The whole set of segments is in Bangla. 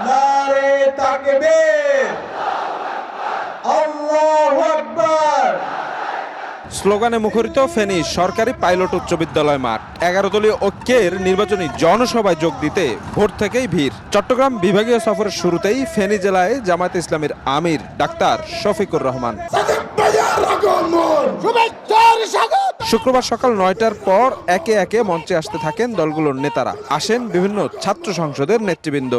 নারে তাকবীর, আল্লাহু আকবার। স্লোগানে মুখরিত ফেনী সরকারি পাইলট উচ্চ বিদ্যালয় মাঠ। 11 দলীয় ঐক্যের নির্বাচনী জনসভায় যোগ দিতে ভোর থেকেই ভিড়। চট্টগ্রাম বিভাগীয় সফরের শুরুতেই ফেনী জেলায় জামায়াতে ইসলামীর আমির ডাক্তার শফিকুর রহমান। শুক্রবার সকাল 9টার পর একে একে মঞ্চে আসতে থাকেন দলগুলোর নেতারা। আসেন বিভিন্ন ছাত্র সংসদের নেতৃবৃন্দ।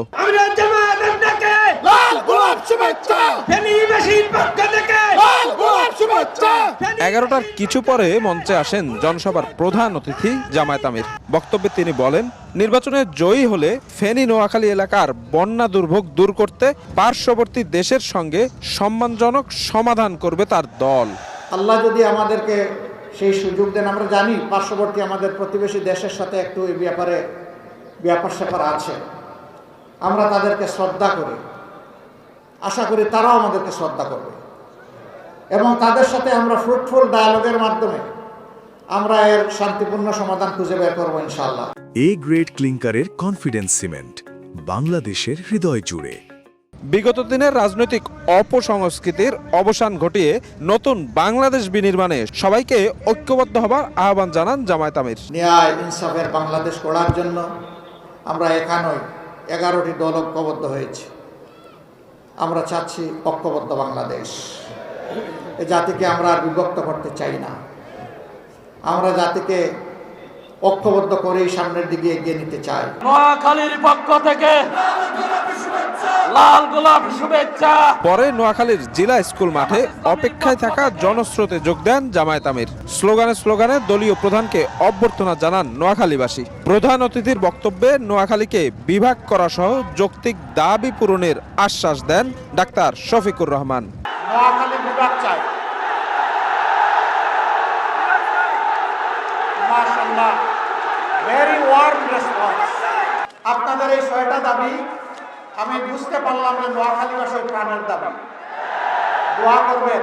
11টার কিছু পরে মঞ্চে আসেন জনসভার প্রধান অতিথি জামায়াত আমির। বক্তব্যে তিনি বলেন, নির্বাচনে জয়ী হলে ফেনী নোয়াখালী এলাকার বন্যা দুর্ভোগ দূর করতে পার্শ্ববর্তী দেশের সঙ্গে সম্মানজনক সমাধান করবে তার দল। আল্লাহ যদি আমাদেরকে সেই সুযোগ দেন, আমরা জানি পার্শ্ববর্তী আমাদের প্রতিবেশী দেশের সাথে একটু এই ব্যাপারে ব্যাপার স্যাপার আছে, আমরা তাদেরকে শ্রদ্ধা করি, আশা করি তারাও আমাদেরকে শ্রদ্ধা করবে এবং তাদের সাথে আমরা ফ্রুটফুল ডায়ালগের মাধ্যমে আমরা এর শান্তিপূর্ণ সমাধান খুঁজে বের করবো ইনশাআল্লাহ। এ গ্রেড ক্লিংকারের কনফিডেন্স সিমেন্ট, বাংলাদেশের হৃদয় জুড়ে। বিগত দিনের রাজনৈতিক অপসংস্কৃতির অবসান ঘটিয়ে নতুন বাংলাদেশ বিনির্মাণে সবাইকে ঐক্যবদ্ধ হবার আহ্বান জানান জামায়াত আমির। ন্যায় ইনসাফের বাংলাদেশ গড়ার জন্য আমরা এখানেই 11টি দল ঐক্যবদ্ধ হয়েছি। আমরা চাচ্ছি ঐক্যবদ্ধ বাংলাদেশ। এই জাতিকে আমরা আর বিভক্ত করতে চাই না। আমরা জাতিকে ঐক্যবদ্ধ করেই সামনের দিকে এগিয়ে নিতে চাই। নোয়াখালীর পক্ষ থেকে লাল গোলাপ শুভেচ্ছা। পরে নোয়াখালীর জেলা স্কুল মাঠে অপেক্ষায় থাকা জনস্রোতে যোগ দেন জামায়াত আমির। স্লোগানে দলীয় প্রধানকে অভ্যর্থনা জানান নোয়াখালীবাসী। প্রধান অতিথির বক্তব্যে নোয়াখালীকে বিভাগ করা সহ যৌক্তিক দাবি পূরণের আশ্বাস দেন ডাক্তার শফিকুর রহমান। নোয়াখালী বিভাগ চাই। মাশাআল্লাহ, ভেরি ওয়ার্ম রেসপন্স। আপনাদের এই 6টা দাবি আমি বুঝতে পারলাম যে নোয়াখালীবাসীর প্রাণের দাবি। দোয়া করবেন,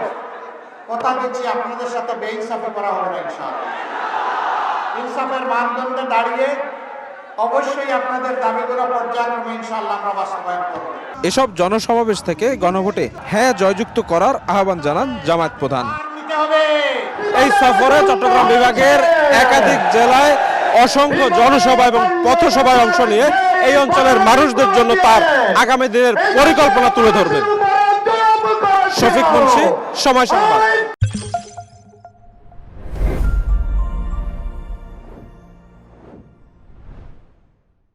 কথা দিচ্ছি আপনাদের সাথে বেইনসাফি করা হবে না ইনশাআল্লাহ। ইনসাফের মানদণ্ডে দাঁড়িয়ে অবশ্যই আপনাদের দাবিগুলো পর্যায়ক্রমে ইনশাআল্লাহ আমরা বাস্তবায়ন করব। এসব জনসমাবেশ থেকে গণভোটে হ্যাঁ জয়যুক্ত করার আহ্বান জানান জামায়াত প্রধান। এই সফরে চট্টগ্রাম বিভাগের একাধিক জেলায় অসংখ্য জনসভা এবং পথসভায় অংশ নিয়ে এই অঞ্চলের মানুষদের জন্য তার আগামী দিনের পরিকল্পনা তুলে ধরবেন। শফিক মুন্সি, সময় সংবাদ।